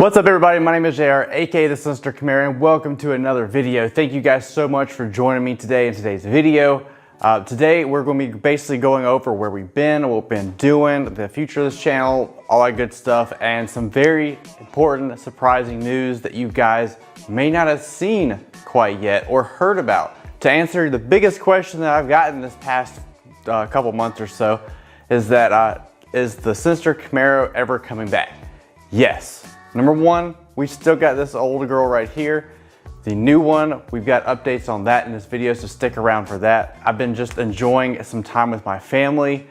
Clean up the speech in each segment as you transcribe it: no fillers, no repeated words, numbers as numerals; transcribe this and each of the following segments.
What's up everybody, my name is JR, aka the Sinister Camaro, and welcome to another video. Thank you guys so much for joining me today in today's video. Today we're going to be basically going over where we've been, what we've been doing, the future of this channel, all that good stuff, and some very important, surprising news that you guys may not have seen quite yet or heard about. To answer the biggest question that I've gotten this past couple months or so is that, is the Sinister Camaro ever coming back? Yes. Number one, we still got this old girl right here. The new one, we've got updates on that in this video, so stick around for that. I've been just enjoying some time with my family,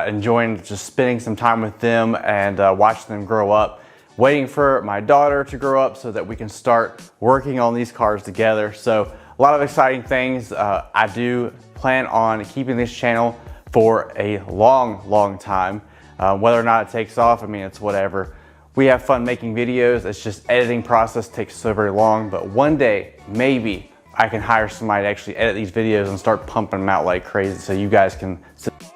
enjoying spending some time with them and watching them grow up, waiting for my daughter to grow up so that we can start working on these cars together. So a lot of exciting things. I do plan on keeping this channel for a long time. Whether or not it takes off, I mean, it's whatever. We have fun making videos. It's just editing process takes so very long, but one day, maybe I can hire somebody to actually edit these videos and start pumping them out like crazy so you guys can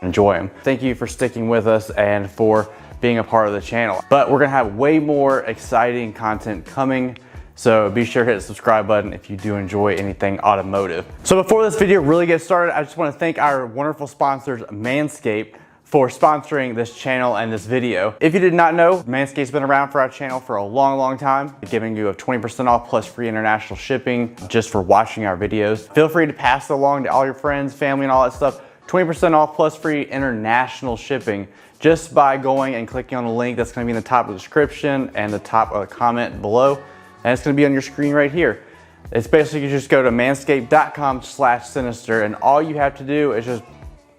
enjoy them. Thank you for sticking with us and for being a part of the channel. But we're gonna have way more exciting content coming, so be sure to hit the subscribe button if you do enjoy anything automotive. So before this video really gets started, I just wanna thank our wonderful sponsors, Manscaped, for sponsoring this channel and this video. If you did not know, Manscaped's been around for our channel for a long time, giving you a 20% off plus free international shipping just for watching our videos. Feel free to pass it along to all your friends, family, and all that stuff. 20% off plus free international shipping just by going and clicking on the link that's gonna be in the top of the description and the top of the comment below. And it's gonna be on your screen right here. It's basically, you just go to manscaped.com/sinister, and all you have to do is just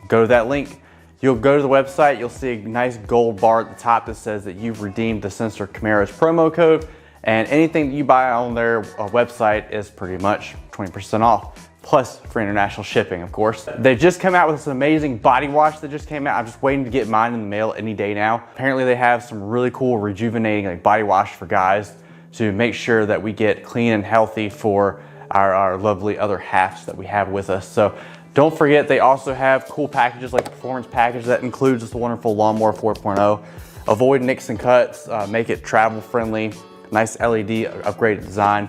go to that link. You'll go to the website, you'll see a nice gold bar at the top that says that you've redeemed the Sinister Camaro's promo code, and anything that you buy on their website is pretty much 20% off, plus free international shipping, of course. They just come out with this amazing body wash that just came out. I'm just waiting to get mine in the mail any day now. Apparently they have some really cool rejuvenating body wash for guys to make sure that we get clean and healthy for our lovely other halves that we have with us. So don't forget, they also have cool packages like the performance package that includes this wonderful lawnmower 4.0. Avoid nicks and cuts, make it travel friendly, nice LED upgraded design.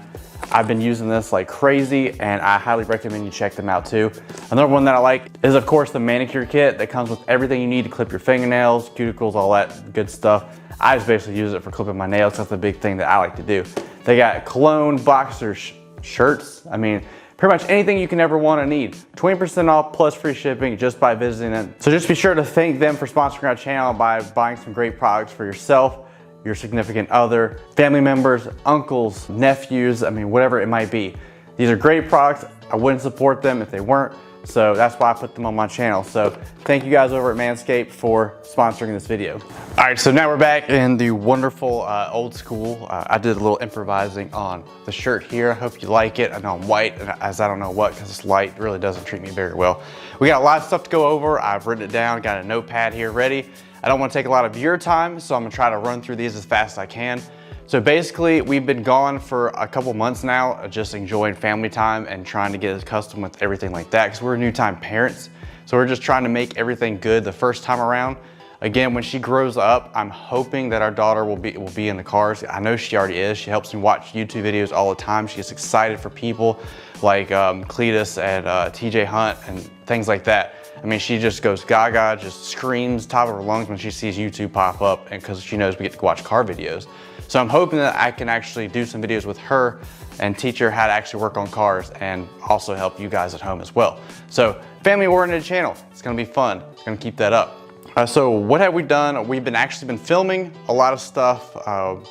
I've been using this like crazy and I highly recommend you check them out too. Another one that I like is of course the manicure kit that comes with everything you need to clip your fingernails, cuticles, all that good stuff. I just basically use it for clipping my nails. That's the big thing that I like to do. They got cologne, boxers, shirts. I mean, pretty much anything you can ever want to need. 20% off plus free shipping just by visiting it. So just be sure to thank them for sponsoring our channel by buying some great products for yourself, your significant other, family members, uncles, nephews, I mean, whatever it might be. These are great products. I wouldn't support them if they weren't. So that's why I put them on my channel. So thank you guys over at Manscaped for sponsoring this video. All right, so now we're back in the wonderful old school. I did a little improvising on the shirt here. I hope you like it. I know I'm white, as I don't know what, because this light really doesn't treat me very well. We got a lot of stuff to go over. I've written it down, got a notepad here ready. I don't want to take a lot of your time, so I'm gonna try to run through these as fast as I can. So basically, we've been gone for a couple months now, just enjoying family time and trying to get accustomed with everything like that, because we're new-time parents. So we're just trying to make everything good the first time around. Again, when she grows up, I'm hoping that our daughter will be in the cars. I know she already is. She helps me watch YouTube videos all the time. She gets excited for people like Cletus and TJ Hunt and things like that. I mean, she just goes gaga, just screams top of her lungs when she sees YouTube pop up, and because she knows we get to watch car videos. So I'm hoping that I can actually do some videos with her and teach her how to actually work on cars and also help you guys at home as well. So family-oriented channel, it's gonna be fun. It's gonna keep that up. So what have we done? We've actually been filming a lot of stuff.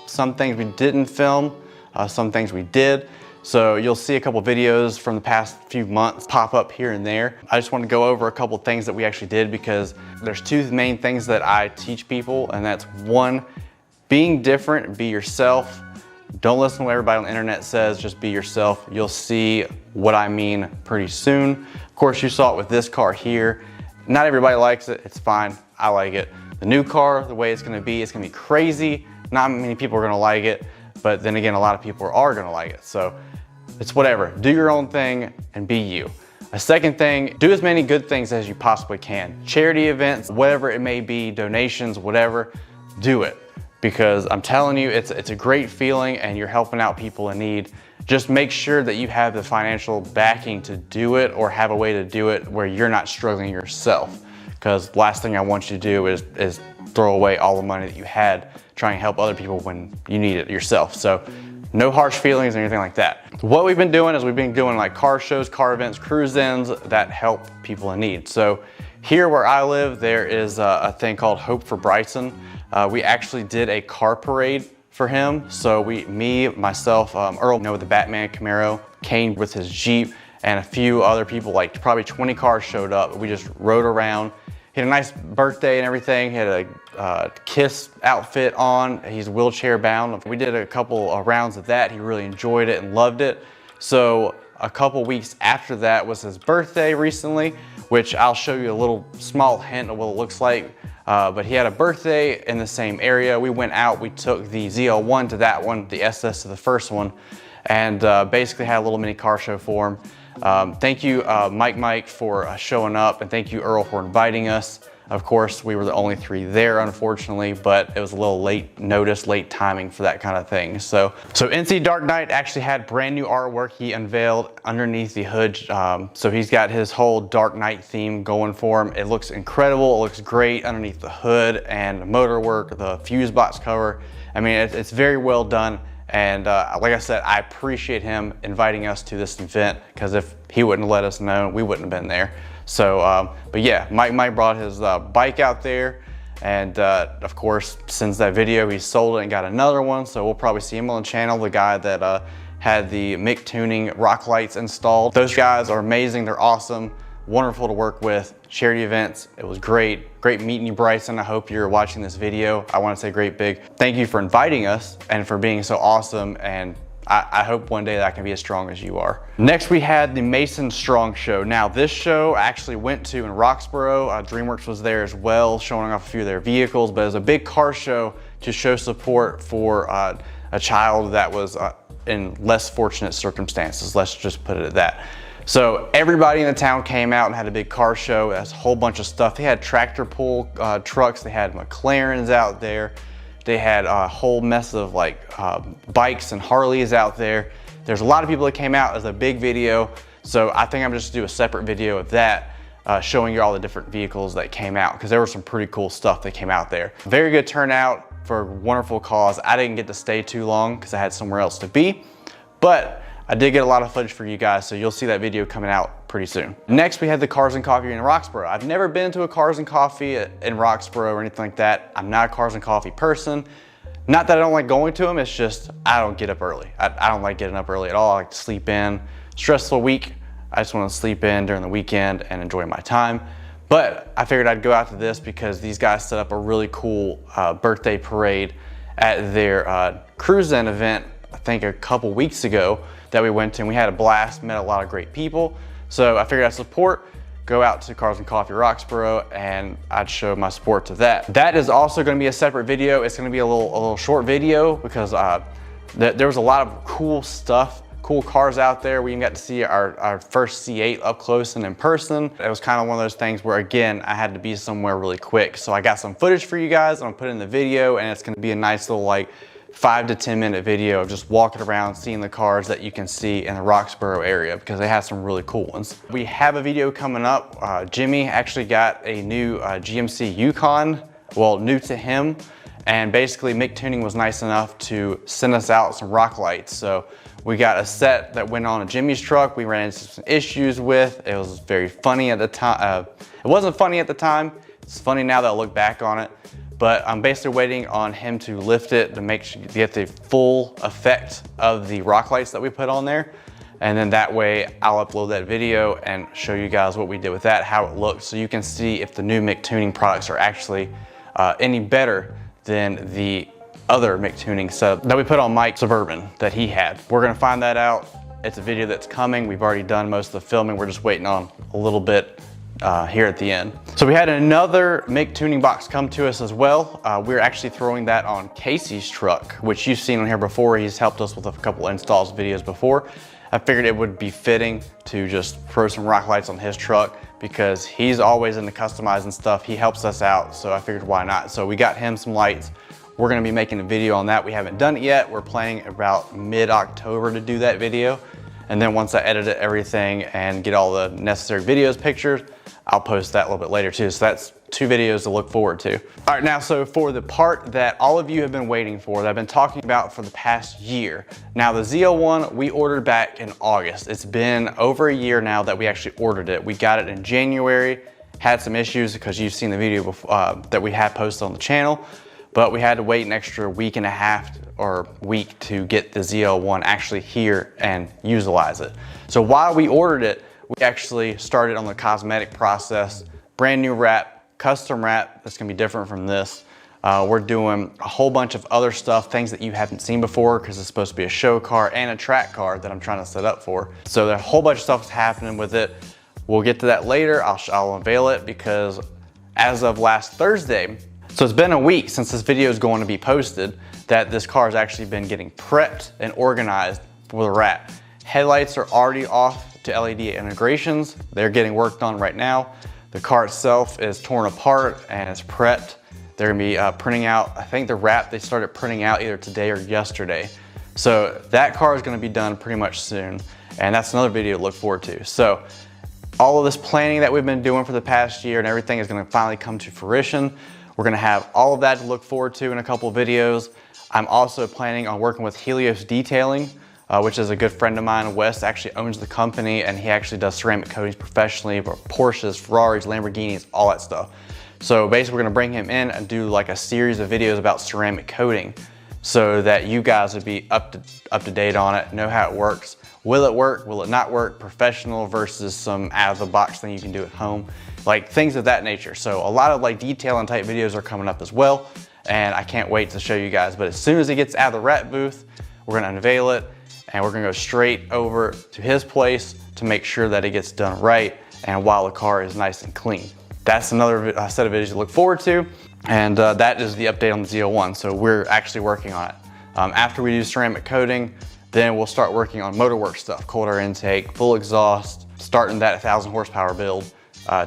Some things we didn't film, some things we did. So you'll see a couple videos from the past few months pop up here and there. I just want to go over a couple things that we actually did, because there's two main things that I teach people, and that's one, being different, be yourself. Don't listen to what everybody on the internet says, just be yourself. You'll see what I mean pretty soon. Of course, you saw it with this car here. Not everybody likes it, it's fine, I like it. The new car, the way it's gonna be crazy. Not many people are gonna like it, but then again, a lot of people are gonna like it. So it's whatever, do your own thing and be you. A second thing, do as many good things as you possibly can. Charity events, whatever it may be, donations, whatever, do it. because I'm telling you, it's a great feeling and you're helping out people in need. Just make sure that you have the financial backing to do it, or have a way to do it where you're not struggling yourself. Because last thing I want you to do is throw away all the money that you had trying to help other people when you need it yourself. So no harsh feelings or anything like that. What we've been doing is we've been doing like car shows, car events, cruise-ins that help people in need. So here where I live, there is a thing called Hope for Bryson. We actually did a car parade for him. So me, myself, Earl, with the Batman Camaro, Kane with his Jeep, and a few other people, like probably 20 cars showed up. We just rode around. He had a nice birthday and everything. He had a KISS outfit on. He's wheelchair bound. We did a couple of rounds of that. He really enjoyed it and loved it. So a couple weeks after that was his birthday recently, which I'll show you a little small hint of what it looks like. But he had a birthday in the same area. We went out, we took the ZL1 to that one, the SS to the first one, and basically had a little mini car show for him. Thank you, Mike, for showing up, and thank you, Earl, for inviting us. Of course, we were the only 3 there, unfortunately, but it was a little late notice, late timing for that kind of thing. So NC Dark Knight actually had brand new artwork he unveiled underneath the hood. So he's got his whole Dark Knight theme going for him. It looks incredible. It looks great underneath the hood and the motor work, the fuse box cover. I mean, it's very well done. And like I said, I appreciate him inviting us to this event, because if he wouldn't have let us know, we wouldn't have been there. So, but yeah, Mike brought his bike out there, and of course, since that video, he sold it and got another one. So we'll probably see him on the channel, the guy that had the Mick Tuning rock lights installed. Those guys are amazing. They're awesome, wonderful to work with. Charity events, it was great. Great meeting you, Bryson. I hope you're watching this video. I want to say great big thank you for inviting us and for being so awesome, and I hope one day that I can be as strong as you are. Next, we had the Mason Strong Show. Now, this show I actually went to in Roxborough. DreamWorks was there as well, showing off a few of their vehicles, but it was a big car show to show support for a child that was in less fortunate circumstances. Let's just put it at that. So everybody in the town came out and had a big car show. That's a whole bunch of stuff. They had tractor pull trucks. They had McLarens out there. They had a whole mess of like bikes and Harleys out there. There's a lot of people that came out. As a big video. So I think I'm just gonna do a separate video of that, showing you all the different vehicles that came out, because there was some pretty cool stuff that came out there. Very good turnout for a wonderful cause. I didn't get to stay too long because I had somewhere else to be, but I did get a lot of footage for you guys, so you'll see that video coming out pretty soon. Next, we had the Cars and Coffee in Roxborough. I've never been to a Cars and Coffee in Roxborough or anything like that. I'm not a Cars and Coffee person. Not that I don't like going to them, it's just I don't get up early. I don't like getting up early at all. I like to sleep in. Stressful week, I just want to sleep in during the weekend and enjoy my time. But I figured I'd go out to this because these guys set up a really cool birthday parade at their cruise-in event, I think a couple weeks ago, that we went to, and we had a blast, met a lot of great people. So I figured I'd support, go out to Cars and Coffee Roxborough, and I'd show my support to that. That is also gonna be a separate video. It's gonna be a little short video because there was a lot of cool stuff, cool cars out there. We even got to see our first C8 up close and in person. It was kind of one of those things where, again, I had to be somewhere really quick. So I got some footage for you guys. I'm gonna put it in the video, and it's gonna be a nice little like 5 to 10 minute video of just walking around, seeing the cars that you can see in the Roxborough area, because they have some really cool ones. We have a video coming up. Jimmy actually got a new GMC Yukon, well, new to him. And basically Mick Tuning was nice enough to send us out some rock lights. So we got a set that went on a Jimmy's truck. We ran into some issues with. It was very funny at the time. It wasn't funny at the time. It's funny now that I look back on it. But I'm basically waiting on him to lift it to get the full effect of the rock lights that we put on there. And then that way I'll upload that video and show you guys what we did with that, how it looks, so you can see if the new Mick Tuning products are actually any better than the other Mick Tuning setup that we put on Mike's Suburban that he had. We're gonna find that out. It's a video that's coming. We've already done most of the filming. We're just waiting on a little bit here at the end. So we had another Mick Tuning box come to us as well. We're actually throwing that on Casey's truck, which you've seen on here before. He's helped us with a couple installs videos before. I figured it would be fitting to just throw some rock lights on his truck because he's always into customizing stuff. He helps us out, so I figured why not. So we got him some lights. we're gonna be making a video on that. We haven't done it yet. We're planning about mid-October to do that video. And then once I edit everything and get all the necessary videos, pictures, I'll post that a little bit later too. So that's 2 videos to look forward to. All right, now, so for the part that all of you have been waiting for, that I've been talking about for the past year. Now the ZL1, we ordered back in August. It's been over a year now that we actually ordered it. We got it in January, had some issues because you've seen the video before, that we had posted on the channel, but we had to wait an extra week and a half or week to get the ZL1 actually here and utilize it. So while we ordered it, we actually started on the cosmetic process, brand new wrap, custom wrap that's gonna be different from this. We're doing a whole bunch of other stuff, things that you haven't seen before, because it's supposed to be a show car and a track car that I'm trying to set up for. So there's a whole bunch of stuff happening with it. We'll get to that later. I'll unveil it because as of last Thursday, so it's been a week since this video is going to be posted, that this car has actually been getting prepped and organized for the wrap. Headlights are already off to LED integrations. They're getting worked on right now. The car itself is torn apart and it's prepped. They're gonna be printing out, I think the wrap they started printing out either today or yesterday. So that car is gonna be done pretty much soon. And that's another video to look forward to. So all of this planning that we've been doing for the past year and everything is gonna finally come to fruition. We're gonna have all of that to look forward to in a couple of videos. I'm also planning on working with Helios Detailing, which is a good friend of mine. Wes actually owns the company and he actually does ceramic coatings professionally for Porsches, Ferraris, Lamborghinis, all that stuff. So basically we're gonna bring him in and do like a series of videos about ceramic coating so that you guys would be up to date on it, know how it works. Will it work, will it not work? Professional versus some out of the box thing you can do at home, like things of that nature. So a lot of like detailing type videos are coming up as well. And I can't wait to show you guys. But as soon as it gets out of the wrap booth, we're gonna unveil it and we're gonna go straight over to his place to make sure that it gets done right and while the car is nice and clean. That's another set of videos to look forward to. And that is the update on the ZL1. So we're actually working on it. After we do ceramic coating, then we'll start working on motorwork stuff, cold air intake, full exhaust, starting that 1,000 horsepower build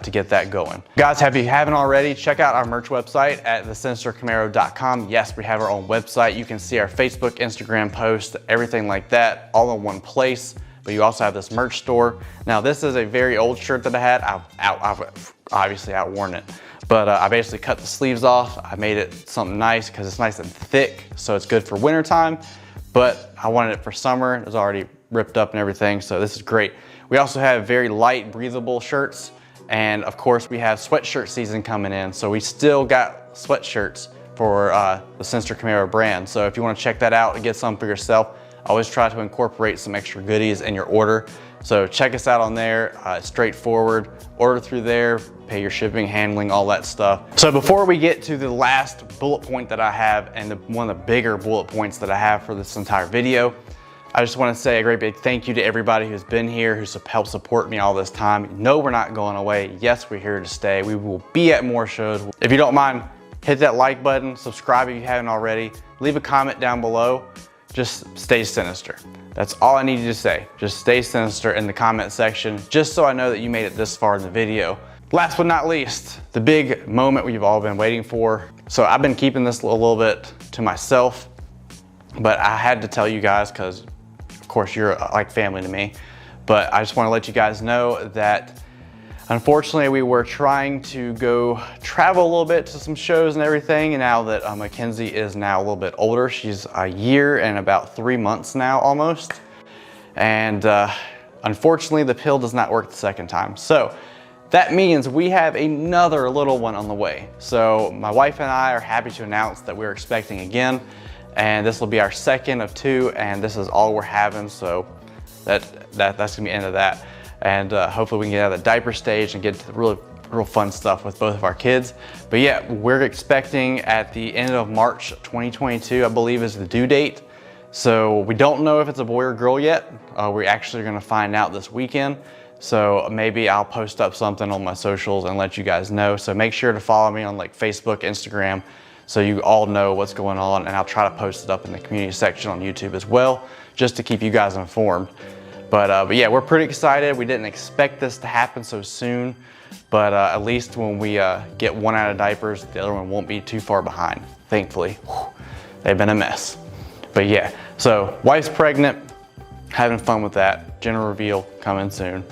to get that going. Guys, if you haven't already, check out our merch website at thesinistercamaro.com. Yes, we have our own website. You can see our Facebook, Instagram posts, everything like that, all in one place. But you also have this merch store. Now, this is a very old shirt that I had. I've obviously outworn it. But I basically cut the sleeves off. I made it something nice because it's nice and thick, so it's good for winter time. But I wanted it for summer. It was already ripped up and everything, so this is great. We also have very light, breathable shirts. And of course, we have sweatshirt season coming in. So we still got sweatshirts for the Sinister Camaro brand. So if you want to check that out and get some for yourself, I always try to incorporate some extra goodies in your order. So check us out on there, straightforward. Order through there, pay your shipping, handling, all that stuff. So before we get to the last bullet point that I have and one of the bigger bullet points that I have for this entire video, I just want to say a great big thank you to everybody who's been here, who's helped support me all this time. No, we're not going away. Yes, we're here to stay. We will be at more shows. If you don't mind, hit that like button, subscribe if you haven't already, leave a comment down below. Just stay sinister. That's all I need you to say. Just stay sinister in the comment section, just so I know that you made it this far in the video. Last but not least, the big moment we've all been waiting for. So I've been keeping this a little bit to myself, but I had to tell you guys because of course you're like family to me. But I just want to let you guys know that unfortunately we were trying to go travel a little bit to some shows and everything. And now that Mackenzie is now a little bit older, she's a year and about 3 months now almost. And unfortunately the pill does not work the second time. So that means we have another little one on the way. So my wife and I are happy to announce that we're expecting again. And this will be our second of 2, and this is all we're having. So that's gonna be the end of that. And hopefully we can get out of the diaper stage and get to the real fun stuff with both of our kids. But yeah, we're expecting at the end of March 2022, I believe is the due date. So we don't know if it's a boy or girl yet. We're actually gonna find out this weekend. So maybe I'll post up something on my socials and let you guys know. So make sure to follow me on like Facebook, Instagram, so you all know what's going on, and I'll try to post it up in the community section on YouTube as well, just to keep you guys informed. But yeah, we're pretty excited. We didn't expect this to happen so soon, but at least when we get one out of diapers, the other one won't be too far behind, thankfully. Whew. they've been a mess. But yeah, so wife's pregnant, having fun with that. Gender reveal coming soon.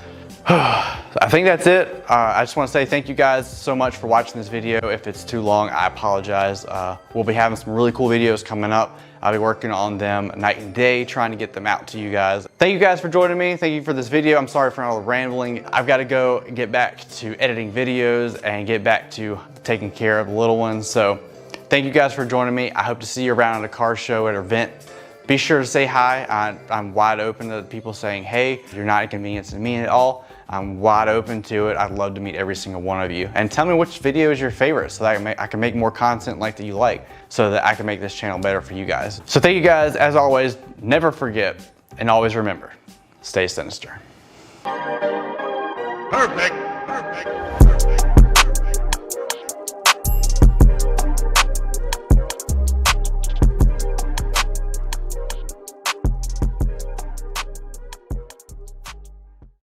I think that's it. I just want to say thank you guys so much for watching this video. If it's too long, I apologize. We'll be having some really cool videos coming up. I'll be working on them night and day, trying to get them out to you guys. Thank you guys for joining me. Thank you for this video. I'm sorry for all the rambling. I've got to go get back to editing videos and get back to taking care of the little ones. So thank you guys for joining me. I hope to see you around at a car show, at an event. Be sure to say hi. I'm wide open to people saying, hey, you're not inconveniencing me at all. I'm wide open to it. I'd love to meet every single one of you. And tell me which video is your favorite so that I can make more content like that you like, so that I can make this channel better for you guys. So thank you guys, as always. Never forget and always remember, stay sinister. Perfect.